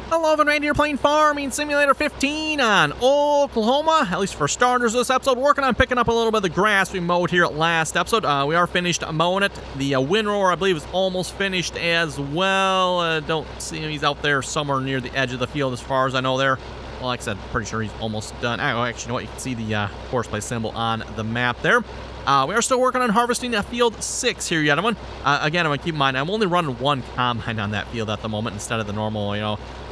Hello, everyone, here playing Farming Simulator 15 on Oklahoma. At least for starters this episode, working on picking up a little bit of the grass we mowed here last episode. We are finished mowing it. The windrower, I believe, is almost finished as well. Don't see him. He's out there somewhere near the edge of the field as far as I know there. Well, like I said, pretty sure he's almost done. Oh, actually, you know what? You can see the course play symbol on the map there. We are still working on harvesting field 6 here, yet. Again, I'm going to keep in mind, I'm only running one combine on that field at the moment instead of the normal,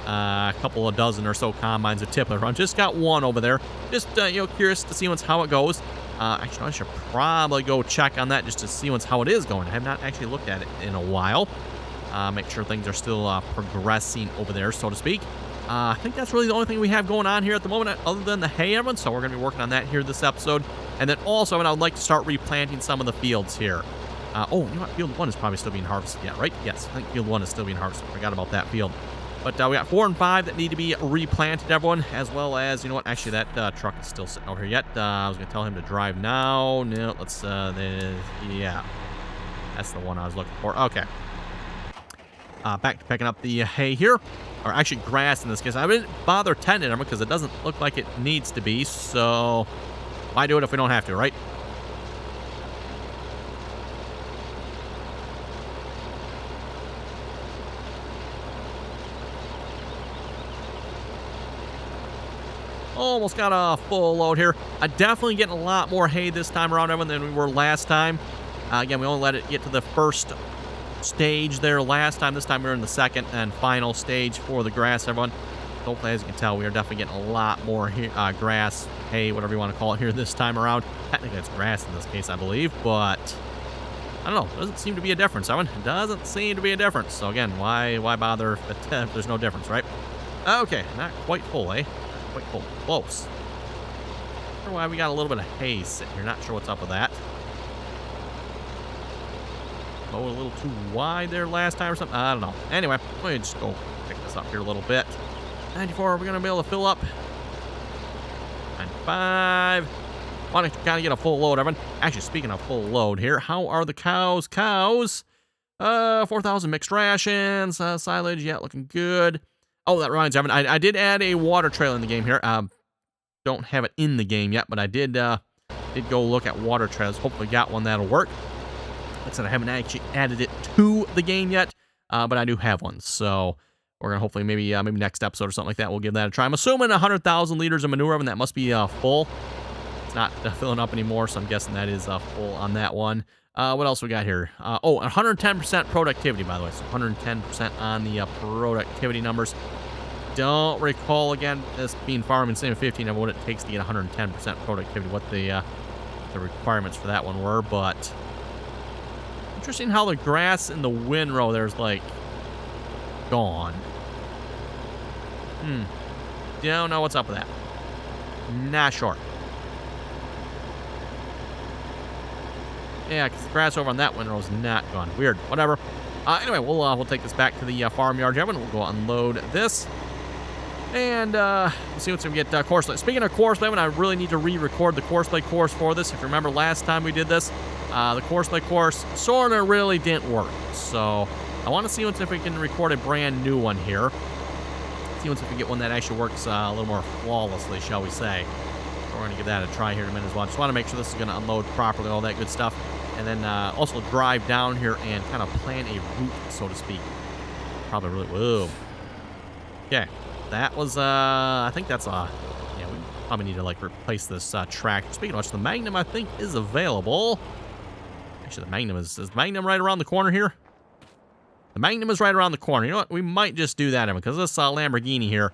a couple of dozen or so combines a tip I run. Just got one over there. Just, curious to see how it goes. Actually, I should probably go check on that just to see how it is going. I have not actually looked at it in a while. Make sure things are still progressing over there, so to speak. I think that's really the only thing we have going on here at the moment other than the hay, everyone. So we're going to be working on that here this episode. And then also, I would like to start replanting some of the fields here. You know what? Field 1 is probably still being harvested yet, right? Yes, I think Field 1 is still being harvested. Forgot about that field. But we got 4 and 5 that need to be replanted, everyone, as well as, you know what, actually that truck is still sitting over here yet. I was going to tell him to drive now. No, let's, yeah. That's the one I was looking for. Okay. Back to picking up the hay here. Or actually grass in this case. I didn't bother tending them because it doesn't look like it needs to be, so why do it if we don't have to, right? Almost got a full load here. Definitely getting a lot more hay this time around, everyone, than we were last time. Again, we only let it get to the first stage there last time. This time we're in the second and final stage for the grass, everyone. Hopefully, as you can tell, we are definitely getting a lot more grass, hay, whatever you want to call it here this time around. Technically, it's grass in this case, I believe, but I don't know. Doesn't seem to be a difference, everyone. It doesn't seem to be a difference. So again, why bother if there's no difference, right? Okay, not quite full, eh? Quite full. Close. I wonder why we got a little bit of hay sitting here. Not sure what's up with that. A little too wide there last time or something. I don't know. Anyway, let me just go pick this up here a little bit. 94, are we going to be able to fill up? 95. Want to kind of get a full load, everyone. Actually, speaking of full load here, how are the cows? 4,000 mixed rations, silage, yeah, looking good. Oh, that reminds me, Evan, I did add a water trailer in the game here. Don't have it in the game yet, but I did go look at water trailers. Hopefully got one that'll work. Like I said, I haven't actually added it to the game yet, but I do have one. So we're going to hopefully maybe next episode or something like that, we'll give that a try. I'm assuming 100,000 liters of manure, and that must be full. It's not filling up anymore, so I'm guessing that is full on that one. What else we got here? 110% productivity, by the way. So 110% on the productivity numbers. Don't recall, again, this being Farming Sim 15, of what it takes to get 110% productivity, what the requirements for that one were, but interesting how the grass in the windrow there's like gone. Don't know what's up with that. Not sure. Yeah, because the grass over on that windrow is not gone. Weird. Whatever. Anyway, we'll take this back to the farmyard, and we'll go unload this. And we'll see what's going to get course play. Speaking of course play, I really need to re-record the course play course for this. If you remember last time we did this, the course play course sort of really didn't work. So I want to see if we can record a brand new one here. See if we can get one that actually works a little more flawlessly, shall we say. We're going to give that a try here in a minute as well. Just want to make sure this is going to unload properly, all that good stuff. And then also drive down here and kind of plan a route, so to speak. Probably really... Whoa. Okay. That was, I think that's, yeah, we probably need to, replace this track. Speaking of which, the Magnum, I think, is available. Actually, the Magnum is Magnum right around the corner here? The Magnum is right around the corner. You know what? We might just do that, because this Lamborghini here,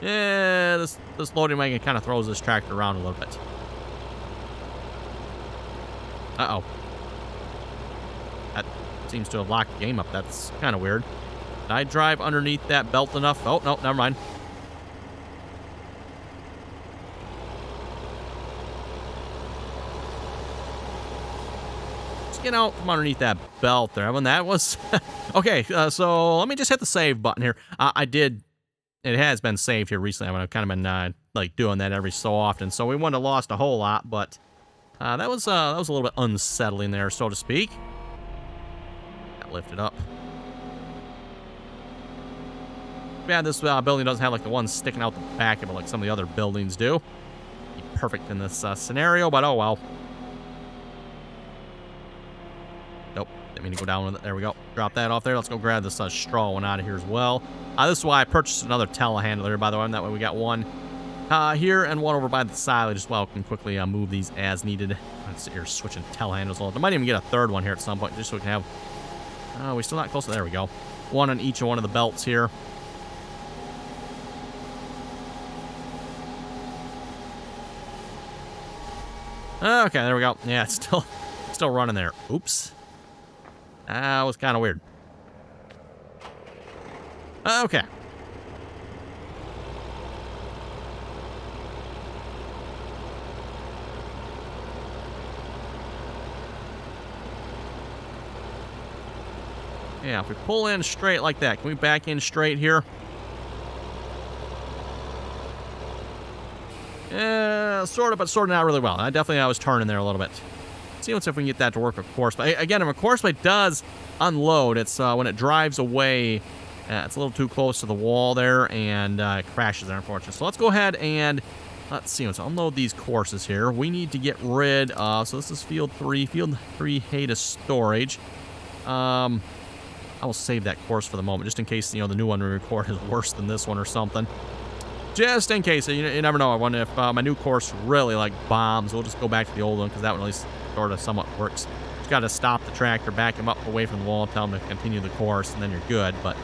yeah, this loading wagon kind of throws this tractor around a little bit. Uh-oh. That seems to have locked the game up. That's kind of weird. Did I drive underneath that belt enough? Oh, no, never mind. Let's get out from underneath that belt there. When that was... Okay, so let me just hit the save button here. It has been saved here recently. I've kind of been, doing that every so often. So we wouldn't have lost a whole lot, but that was a little bit unsettling there, so to speak. That lifted up. Yeah, this building doesn't have like the one sticking out the back of it like some of the other buildings do. Be perfect in this scenario, but oh well. Nope, didn't mean to go down with it. There we go. Drop that off there. Let's go grab this straw one out of here as well. This is why I purchased another telehandler here, by the way. That way we got one here and one over by the side as well. We can quickly move these as needed. Let's see here, switching telehandlers. I might even get a third one here at some point just so we can have... we're still not close to... There we go. One on each one of the belts here. Okay, there we go. Yeah, it's still running there. Oops. That was kind of weird. Okay. Yeah, if we pull in straight like that, can we back in straight here? Yeah, sort of, but sort of not really well. I was turning there a little bit. See, let's see if we can get that to work, of course. But again, if a course plate does unload, it's when it drives away, it's a little too close to the wall there, and it crashes there, unfortunately. So let's go ahead and, let's see, let's unload these courses here. We need to get rid of, so this is field 3. Field 3 Hada storage. I will save that course for the moment, just in case, the new one we record is worse than this one or something. Just in case, you never know. I wonder if my new course really, bombs. We'll just go back to the old one, because that one at least sort of somewhat works. Just got to stop the tractor, back him up away from the wall, tell him to continue the course, and then you're good. But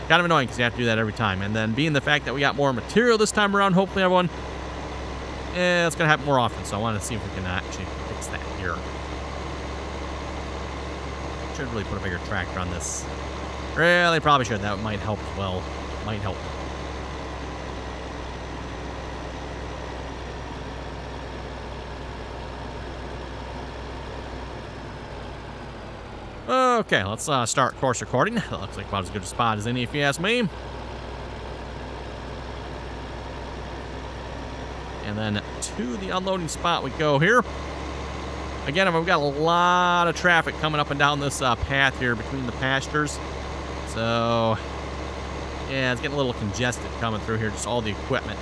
kind of annoying, because you have to do that every time. And then being the fact that we got more material this time around, hopefully everyone, it's going to happen more often. So I want to see if we can actually fix that here. Should really put a bigger tractor on this. Really, probably should. That might help as well. Might help. Okay, let's start course recording. That looks like about as good a spot as any, if you ask me. And then to the unloading spot we go here. Again, we've got a lot of traffic coming up and down this path here between the pastures. So, yeah, it's getting a little congested coming through here. Just all the equipment,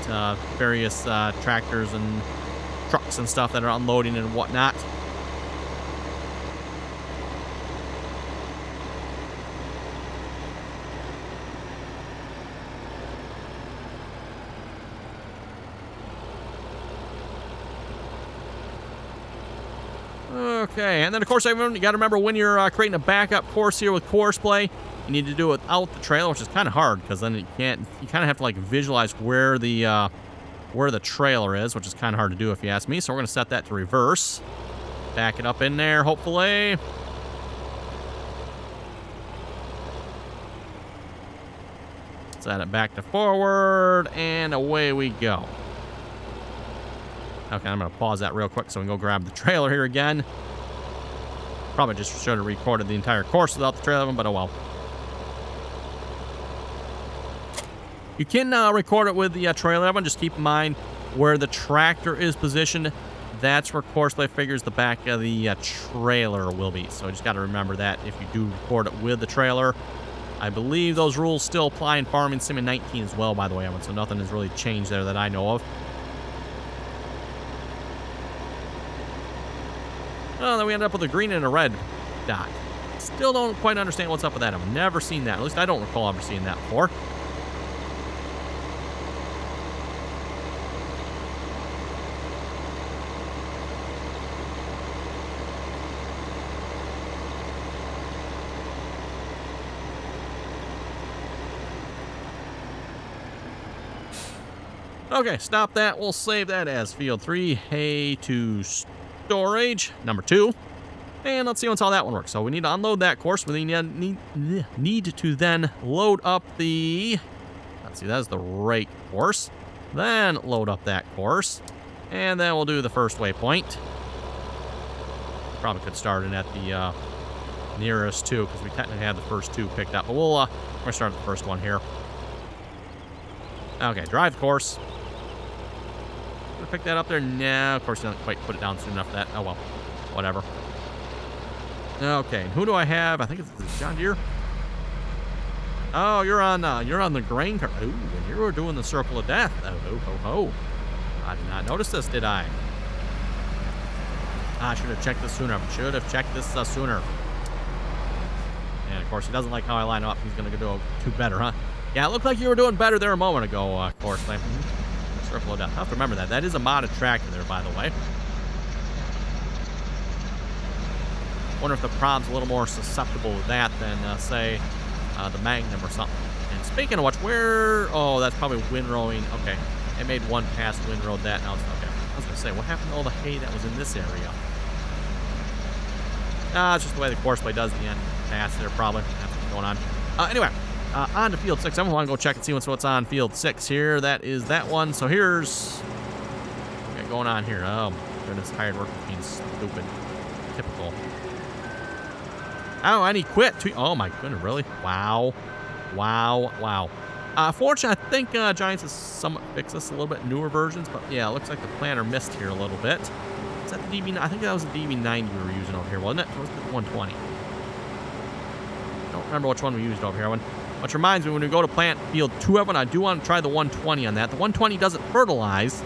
various tractors and trucks and stuff that are unloading and whatnot. Okay, and then of course, everyone, you got to remember when you're creating a backup course here with course play, you need to do it without the trailer, which is kind of hard because then you kind of have to visualize where the trailer is, which is kind of hard to do if you ask me. So we're going to set that to reverse. Back it up in there, hopefully. Set it back to forward, and away we go. Okay, I'm going to pause that real quick so we can go grab the trailer here again. Probably just should have recorded the entire course without the trailer, but oh well. You can record it with the trailer. Everyone just keep in mind where the tractor is positioned. That's where Courseplay figures the back of the trailer will be. So you just got to remember that if you do record it with the trailer. I believe those rules still apply in Farming Sim in 19 as well, by the way, Evan. So nothing has really changed there that I know of. Well, then we ended up with a green and a red dot. Still don't quite understand what's up with that. I've never seen that. At least I don't recall ever seeing that before. Okay, stop that. We'll save that as Field 3, hay to storage, number 2. And let's see once how that one works. So we need to unload that course. We need to then load up the... Let's see, that's the rake course. Then load up that course. And then we'll do the first waypoint. Probably could start it at the nearest 2, because we technically had the first 2 picked up. But we'll start the first one here. Okay, drive course. Pick that up there? No, of course, you don't quite put it down soon enough for that. Oh, well. Whatever. Okay, who do I have? I think it's John Deere. Oh, you're on the grain cart. Ooh, and you were doing the circle of death. Oh, ho, ho, ho. I did not notice this, did I? I should have checked this sooner. Should have checked this sooner. And, of course, he doesn't like how I line up. He's going to do better, huh? Yeah, it looked like you were doing better there a moment ago, of course. Circle of death. I have to remember that. That is a modded tractor there, by the way. Wonder if the Prob's a little more susceptible to that than, say, the Magnum or something. And speaking of which, where... Oh, that's probably windrowing. Okay. It made one pass windrowed that. Now it's okay. I was going to say, what happened to all the hay that was in this area? It's just the way the courseplay does the end pass there, probably. That's what's going on. Anyway, on to field 6. I want to go check and see what's on field 6 here. That is that one. So here's... What we got going on here? Oh, goodness. Hired workers being stupid. Typical. Oh, and he quit. Oh, my goodness. Really? Wow. Wow. Wow. Fortunately, I think Giants has somewhat fixed this a little bit newer versions. But, yeah, it looks like the planner missed here a little bit. Is that the DB? I think that was the DB90 we were using over here, wasn't it? Or was it the 120? I don't remember which one we used over here. Which reminds me, when we go to plant field 2 of it, I do want to try the 120 on that. The 120 doesn't fertilize,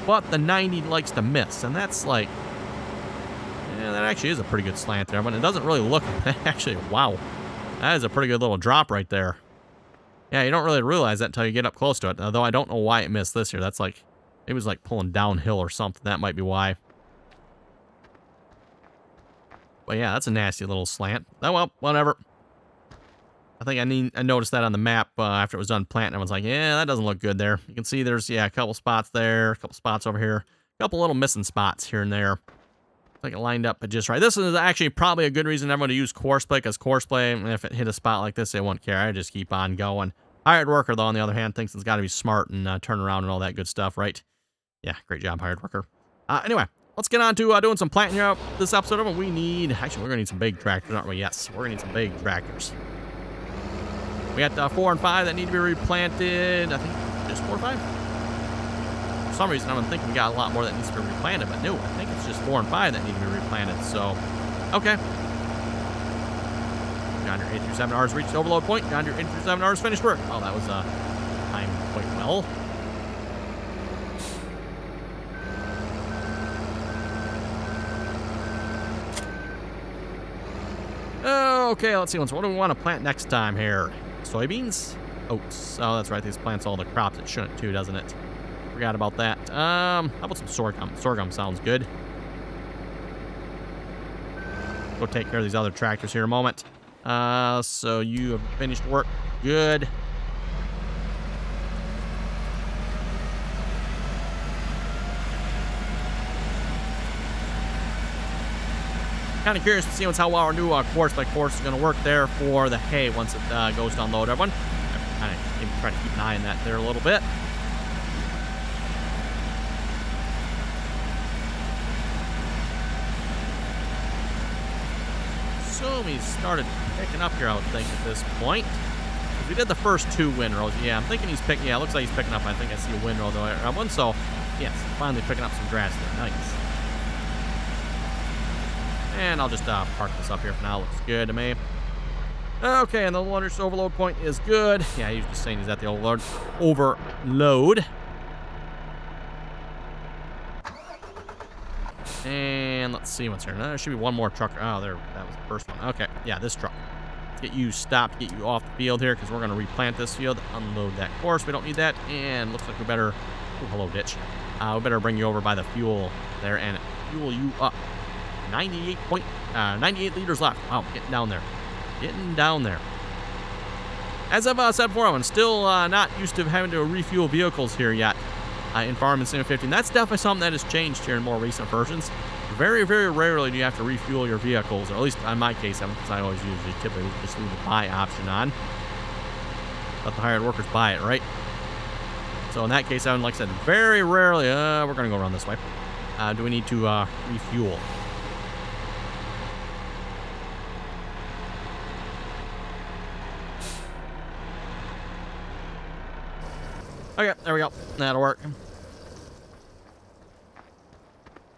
but the 90 likes to miss. And that's like... Yeah, that actually is a pretty good slant there, but it doesn't really look... Actually, wow. That is a pretty good little drop right there. Yeah, you don't really realize that until you get up close to it. Although I don't know why it missed this year. That's like... It was like pulling downhill or something. That might be why. But yeah, that's a nasty little slant. Oh, well, whatever. I think I noticed that on the map after it was done planting. I was like, yeah, that doesn't look good there. You can see there's, yeah, a couple spots there, a couple spots over here, a couple little missing spots here and there. I think it lined up just right. This is actually probably a good reason everyone to use courseplay, because courseplay, if it hit a spot like this, they won't care. I just keep on going. Hired worker, though, on the other hand, thinks it's got to be smart and turn around and all that good stuff, right? Yeah, great job, hired worker. Anyway. Let's get on to doing some planting here this episode of it. We need... Actually, we're going to need some big tractors, aren't we? Yes, we're going to need some big tractors. We got 4 and 5 that need to be replanted. I think just 4 or 5? For some reason, I'm thinking we got a lot more that needs to be replanted, but no, I think it's just 4 and 5 that need to be replanted, so... Okay. Got your 837 hours reached overload point. Got your 837 hours finished work. Oh, that was timed quite well. Okay, let's see. What do we want to plant next time here? Soybeans? Oats. Oh, that's right. These plants all the crops it shouldn't too, doesn't it? Forgot about that. How about some sorghum? Sorghum sounds good. Go take care of these other tractors here in a moment. So you have finished work. Good. Kind of curious to see how well our new course by course is going to work there for the hay once it goes to unload everyone. I'm kind of trying to keep an eye on that there a little bit. So we started picking up here, I would think, at this point. We did the first 2 windrows. Yeah, I'm thinking he's picking... Yeah, it looks like he's picking up. I think I see a windrow though. One, so, yes, finally picking up some grass there. Nice. And I'll just park this up here for now. Looks good to me. Okay, and the launder's overload point is good. Yeah, he was just saying he's at the overload. And let's see what's here. There should be one more truck. Oh, there. That was the first one. Okay, yeah, this truck. Let's get you stopped, get you off the field here, because we're going to replant this field, unload that course. We don't need that. And looks like we better... Oh, hello, ditch. We better bring you over by the fuel there and fuel you up. 98 liters left. Wow, getting down there. Getting down there. As I've said before, I'm still not used to having to refuel vehicles here yet in Farming Sim 15. That's definitely something that has changed here in more recent versions. Very, very rarely do you have to refuel your vehicles, or at least in my case, because I always typically just leave the buy option on. Let the hired workers buy it, right? So in that case, like I said, very rarely, we're going to go around this way. Do we need to refuel? Okay, there we go. That'll work.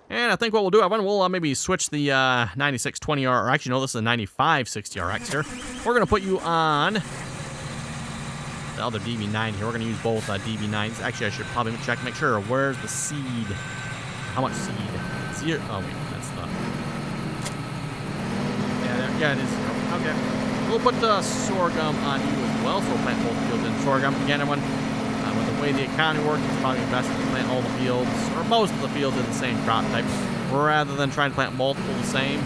And I think what we'll do, we'll maybe switch the 9620R, or actually, no, this is a 9560RX here. We're going to put you on other DB9 here. We're going to use both DB9s. Actually, I should probably check, make sure. Where's the seed? How much seed? Zero. Oh, wait, that's not. Yeah, it is zero. Okay. We'll put sorghum on you as well, so we'll plant both fields in sorghum. Again, everyone, with the way the economy works, it's probably best to plant all the fields, or most of the fields, in the same crop type, rather than trying to plant multiple the same.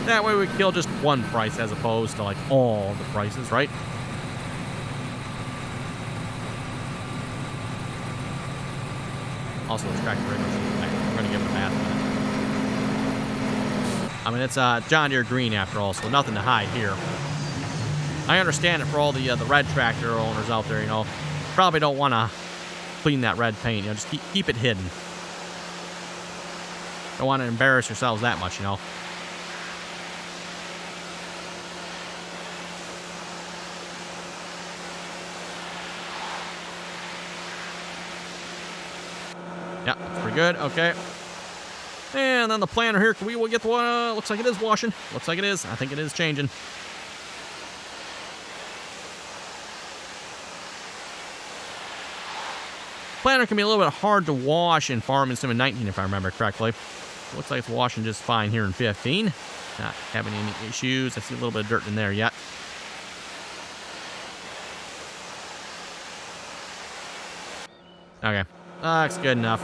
That way we kill just one price as opposed to like all the prices, right? Also, this tractor right now, we're going to give it a bath minute. I mean, it's John Deere green after all, so nothing to hide here. I understand it for all the red tractor owners out there, you know. Probably don't want to clean that red paint, you know, just keep it hidden. Don't want to embarrass yourselves that much, you know. Yeah, that's pretty good. Okay. And then the planter here. Can we get the one? Looks like it is washing. Looks like it is. I think it is changing. Planter can be a little bit hard to wash in Farming Sim in 19, if I remember correctly. Looks like it's washing just fine here in 15. Not having any issues. I see a little bit of dirt in there yet. Okay. That's good enough.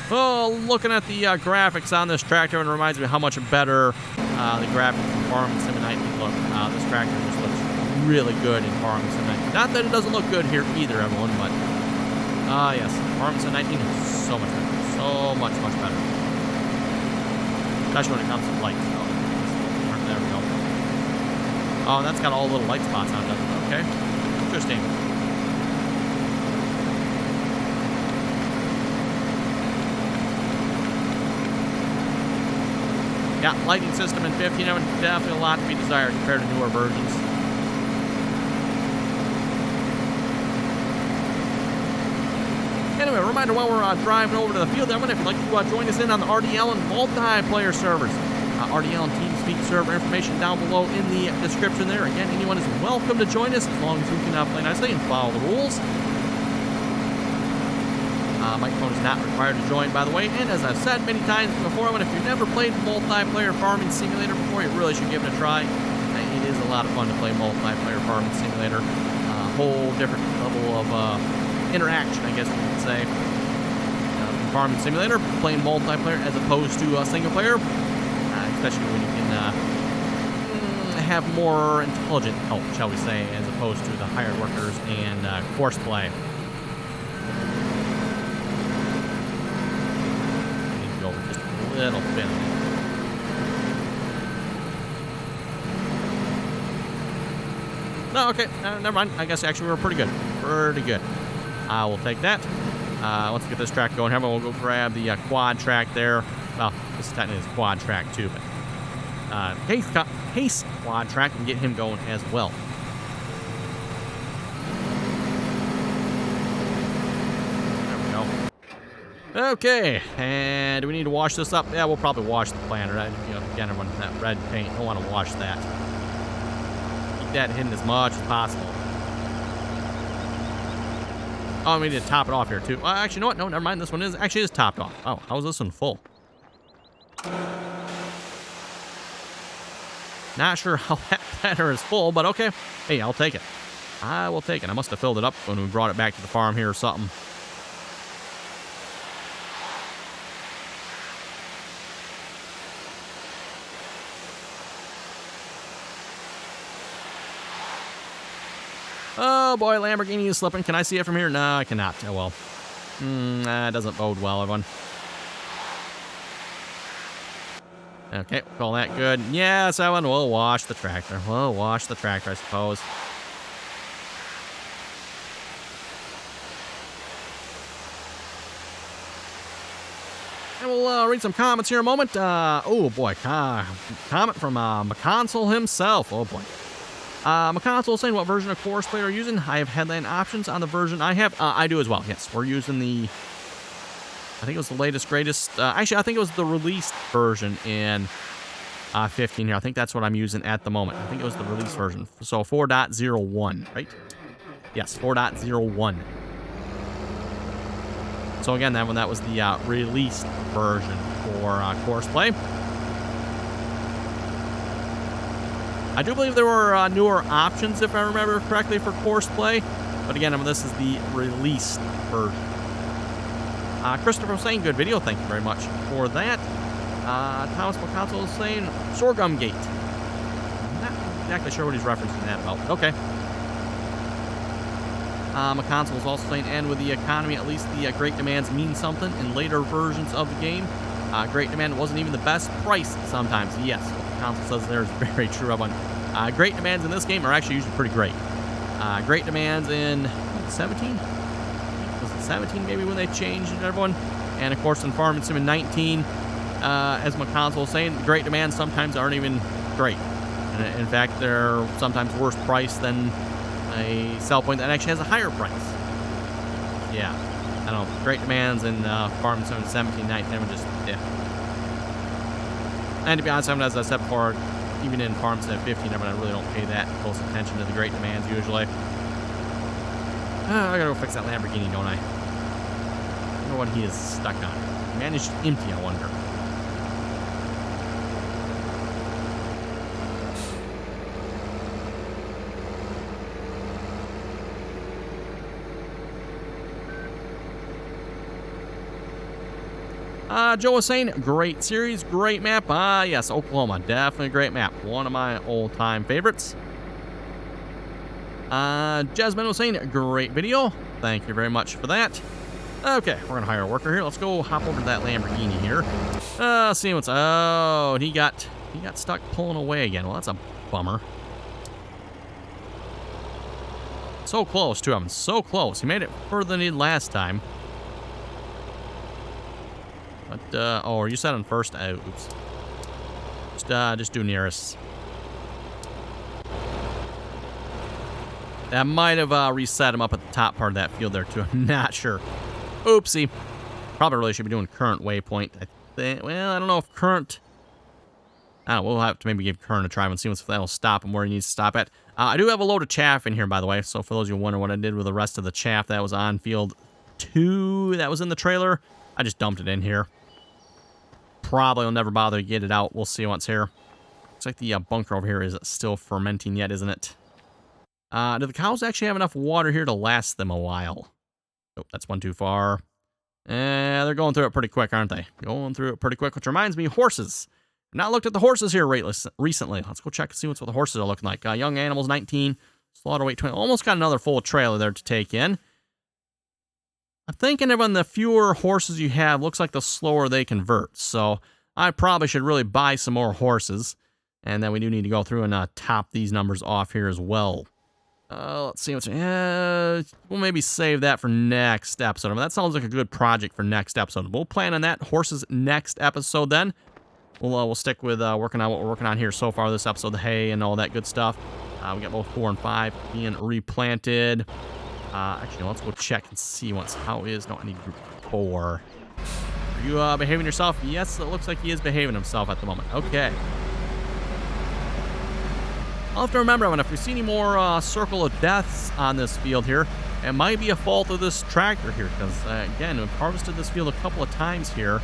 Oh, looking at the graphics on this tractor, and it reminds me how much better the graphics in Farming Sim 19 look. This tractor just looks really good in Farming Sim 19. Not that it doesn't look good here either, everyone, but yes, Farming Sim 19 is so much better. So much better. Especially when it comes to lights. Oh, there we go. Oh, and that's got all the little light spots on it, doesn't it? Okay. Interesting. Yeah, lighting system in 15, definitely a lot to be desired compared to newer versions. Anyway, a reminder while we're driving over to the field, everyone, if you'd like to join us in on the RDAllen multiplayer servers. RDAllen TeamSpeak server information down below in the description there. Again, anyone is welcome to join us as long as we can play nicely and follow the rules. Microphone is not required to join, by the way. And as I've said many times before, if you've never played multiplayer farming simulator before, you really should give it a try. It is a lot of fun to play multiplayer farming simulator. A whole different level of interaction, I guess we could say. Farming simulator, playing multiplayer as opposed to single player. Especially when you can have more intelligent help, shall we say, as opposed to the hired workers and course play. I need to go over just a little bit. No, okay, never mind. I guess actually we're pretty good. Pretty good. I will take that. Let's get this track going. We'll go grab the quad track there. Well, this is technically his quad track too, but Pace quad track and get him going as well. There we go. Okay, and do we need to wash this up? Yeah, we'll probably wash the planter. Again, everyone, that red paint, don't want to wash that. Keep that hidden as much as possible. Oh, we need to top it off here too. Actually, you know what? No, never mind. This one is topped off. Oh, how is this one full? Not sure how that planter is full, but okay. Hey, I'll take it. I will take it. I must have filled it up when we brought it back to the farm here or something. Oh boy, Lamborghini is slipping. Can I see it from here? No, I cannot. Oh well. That doesn't bode well, everyone. Okay, we'll call that good. Yes, Evan, we'll wash the tractor. We'll wash the tractor, I suppose. And we'll read some comments here in a moment. Oh boy, comment from McConsole himself. Oh boy. McConsole saying, what version of Course Play are you using? I have headline options on the version I have. I do as well, yes. We're using the... I think it was the latest, greatest. Actually, I think it was the released version in 15 here. I think that's what I'm using at the moment. I think it was the release version. So 4.01, right? Yes, 4.01. So again, that was the released version for course play. I do believe there were newer options, if I remember correctly, for course play. But again, this is the released version. Christopher saying, good video. Thank you very much for that. Thomas McConsole is saying, Sorghum Gate. I'm not exactly sure what he's referencing that about. Okay. McConsole is also saying, and with the economy, at least the great demands mean something in later versions of the game. Great demand wasn't even the best price sometimes. Yes, what McConsole says there is very true. Great demands in this game are actually usually pretty great. Great demands in 17? Was it 17 maybe when they changed it, everyone? And of course in Farming Sim in 19, as McConsole was saying, great demands sometimes aren't even great. And in fact, they're sometimes worse priced than a sell point that actually has a higher price. Yeah, I don't know. Great demands in Farming Sim 17, 19, would just, yeah. And to be honest, as I said before, even in Farm Sim 15, I really don't pay that close attention to the great demands usually. I gotta go fix that Lamborghini, don't I? I wonder what he is stuck on. Managed empty, I wonder. Joe was saying, great series, great map. Yes, Oklahoma, definitely a great map. One of my old-time favorites. Jasmine was saying, great video. Thank you very much for that. Okay, we're gonna hire a worker here. Let's go hop over to that Lamborghini here. See what's... Oh, he got stuck pulling away again. Well, that's a bummer. So close to him, so close. He made it further than he did last time. But, oh, are you set on first? Oops. Just do nearest. That might have reset him up at the top part of that field there, too. I'm not sure. Oopsie. Probably really should be doing current waypoint. I think. Well, I don't know if current... I don't know. We'll have to maybe give current a try and see if that'll stop him where he needs to stop at. I do have a load of chaff in here, by the way. So for those of you who wonder what I did with the rest of the chaff that was on field 2 that was in the trailer, I just dumped it in here. Probably will never bother to get it out. We'll see once here. Looks like the bunker over here is still fermenting yet, isn't it? Do the cows actually have enough water here to last them a while? Oh, that's one too far. They're going through it pretty quick, aren't they? Going through it pretty quick, which reminds me, horses. I've not looked at the horses here recently. Let's go check and see what the horses are looking like. Young animals, 19. Slaughter weight, 20. Almost got another full trailer there to take in. I'm thinking of when the fewer horses you have, looks like the slower they convert. So I probably should really buy some more horses. And then we do need to go through and top these numbers off here as well. Let's see what's... we'll maybe save that for next episode. I mean, that sounds like a good project for next episode. We'll plan on that. Horses next episode then. We'll stick with working on what we're working on here so far this episode. The hay and all that good stuff. We got both 4 and 5 being replanted. Actually, let's go check and see how it is. No, I need group 4. Are you behaving yourself? Yes, it looks like he is behaving himself at the moment. Okay. I'll have to remember, if we see any more circle of deaths on this field here, it might be a fault of this tractor here, because, again, we've harvested this field a couple of times here.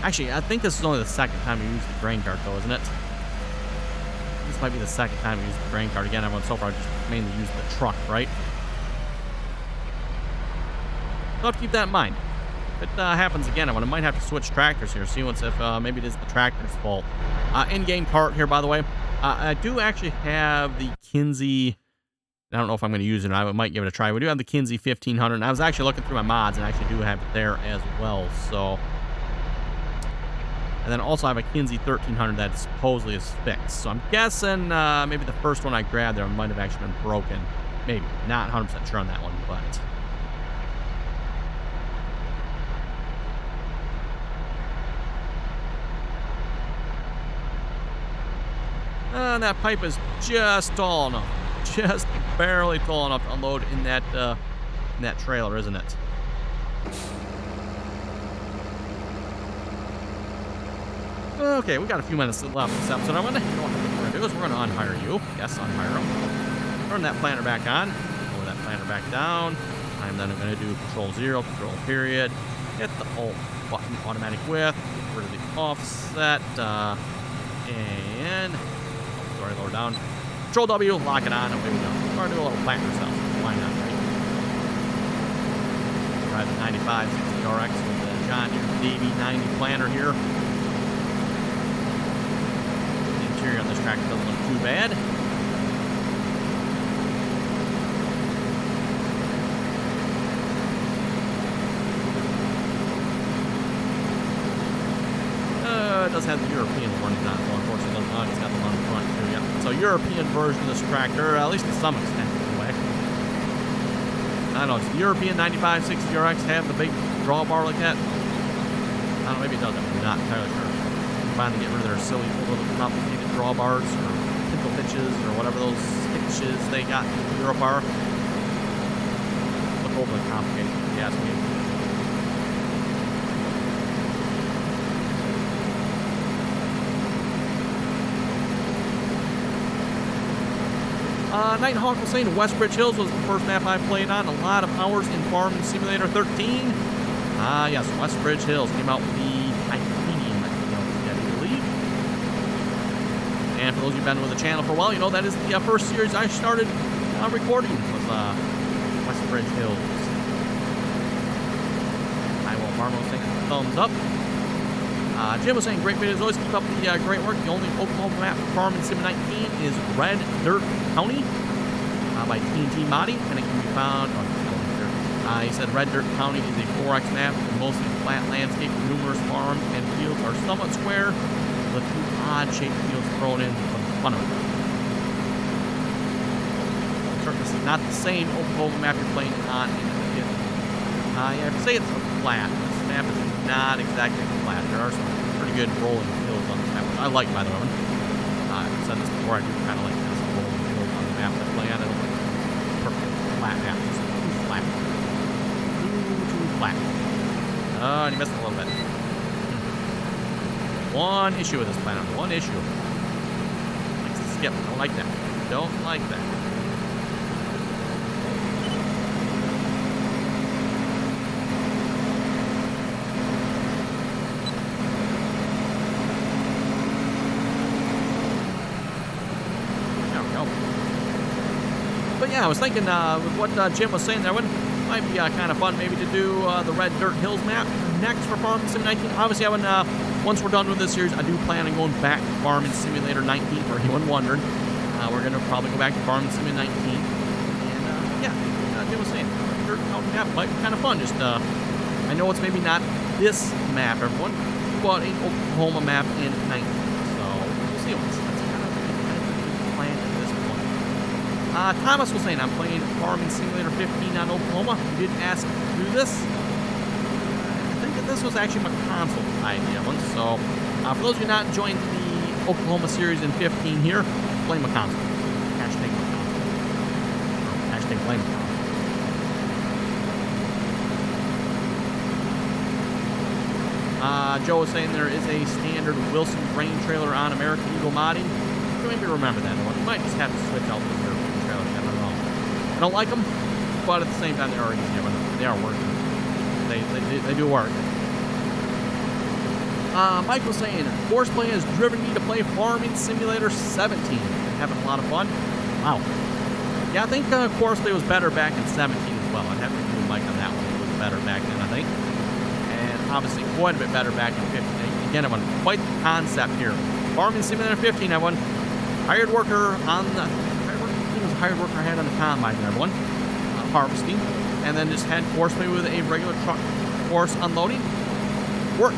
Actually, I think this is only the second time we used the grain cart, though, isn't it? This might be the second time we used the grain cart. Again, everyone so far just mainly used the truck, right? So have to keep that in mind. If it happens again, I might have to switch tractors here. See if maybe it is the tractor's fault. In-game cart here, by the way. I do actually have the Kinsey. I don't know if I'm going to use it. I might give it a try. We do have the Kinsey 1500. And I was actually looking through my mods and I actually do have it there as well. So, and then also I have a Kinsey 1300 that supposedly is fixed. So I'm guessing maybe the first one I grabbed there might have actually been broken. Maybe. Not 100% sure on that one, but... that pipe is just tall enough. Just barely tall enough to unload in that trailer, isn't it? Okay, we got a few minutes left in this episode. What we're gonna do is we're gonna unhire you. Yes, unhire him. Turn that planner back on. Lower that planner back down. I'm then gonna do Control 0, Control period. Hit the Alt button, automatic width. Get rid of the offset. And sorry, lower down. Control W, lock it on. Away we go. We're gonna do a little planner stuff. Why not, right? Drive the 95 60RX with the John Deere Davy 90 planner here. The interior on this tractor doesn't look too bad. It does have the European warning on it, so unfortunately it doesn't. It's got the one in front too, yeah. So European version of this tractor, at least to some extent anyway. I don't know, does the European 9560RX have the big drawbar like that? I don't know, maybe it does. I'm not entirely sure. I'm trying to get rid of their silly little complicated drawbars or pintle hitches or whatever those hitches they got in Europe are. Look overly complicated, if you ask me. 'Nighthawk was saying Westbridge Hills was the first map I played on. A lot of hours in Farming Simulator 13. Yes, Westbridge Hills came out with the titanium, I believe. And for those of you who've been with the channel for a while, you know that is the first series I started recording was Westbridge Hills. I will Farm was saying thumbs up. Jim was saying, great videos, always keep up the great work. The only Oklahoma map for Farming Sim 19 is Red Dirt County by TNT Modding, and it can be found he said Red Dirt County is a 4X map, mostly flat landscape. Numerous farms and fields are somewhat square, with a few odd-shaped fields thrown in for the fun of it. I'm sure this is not the same Oklahoma map you're playing on in the kit. Yeah, I'd say it's a flat. This map is not exactly flat. There are some pretty good rolling hills on this map, which I like, by the way. I've said this before, I do kind of like this rolling hills on the map I play on. I don't like perfect flat map. It's too flat. Too flat. And you missed it a little bit. One issue with this planet. One issue. Likes to skip. Don't like that. Don't like that. But yeah, I was thinking with what Jim was saying there, it might be kind of fun maybe to do the Red Dirt Hills map next for Farming Sim 19. Obviously, once we're done with this series, I do plan on going back to Farming Simulator 19 for anyone wondering. We're going to probably go back to Farming Sim 19. And yeah, Jim was saying, Red Dirt County map might be kind of fun. Just, I know it's maybe not this map, everyone, but an Oklahoma map in 19. So we'll see what's planned at this point. Thomas was saying, I'm playing Farming Simulator 15 on Oklahoma. You did ask to do this. I think that this was actually my console idea one. So, for those of you not enjoying the Oklahoma series in 15 here, blame my console. Hashtag my console. Hashtag blame my console. Joe was saying there is a standard Wilson grain trailer on American Eagle modding. You maybe remember that one. You might just have to switch out the European trailers. I don't know. I don't like them, but at the same time, they are easy. They are working. They do work. Mike was saying, Horseplay has driven me to play Farming Simulator 17. Having a lot of fun. Wow. Yeah, I think Horseplay was better back in 17 as well. I'd have to agree with Mike on that one. It was better back then, I think. And obviously quite a bit better back in 15. Again, everyone, quite the concept here. Farming Simulator 15, everyone. Hired worker on the... I think it was a hired worker I had on the combine, everyone. Harvesting. And then just had Horseplay with a regular truck horse unloading. Worked.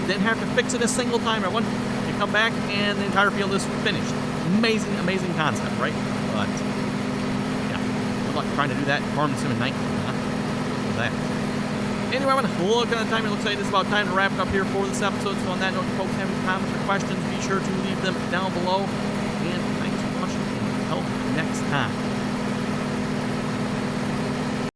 Didn't have to fix it a single time, everyone. You come back and the entire field is finished. Amazing, amazing concept, right? But, yeah. Good luck trying to do that in Farming Sim 19, huh? Look at that. Anyway, I'm going to look at the time. It looks like it's about time to wrap it up here for this episode. So on that note, if folks have any comments or questions, be sure to leave them down below. And thanks so much, and until next time.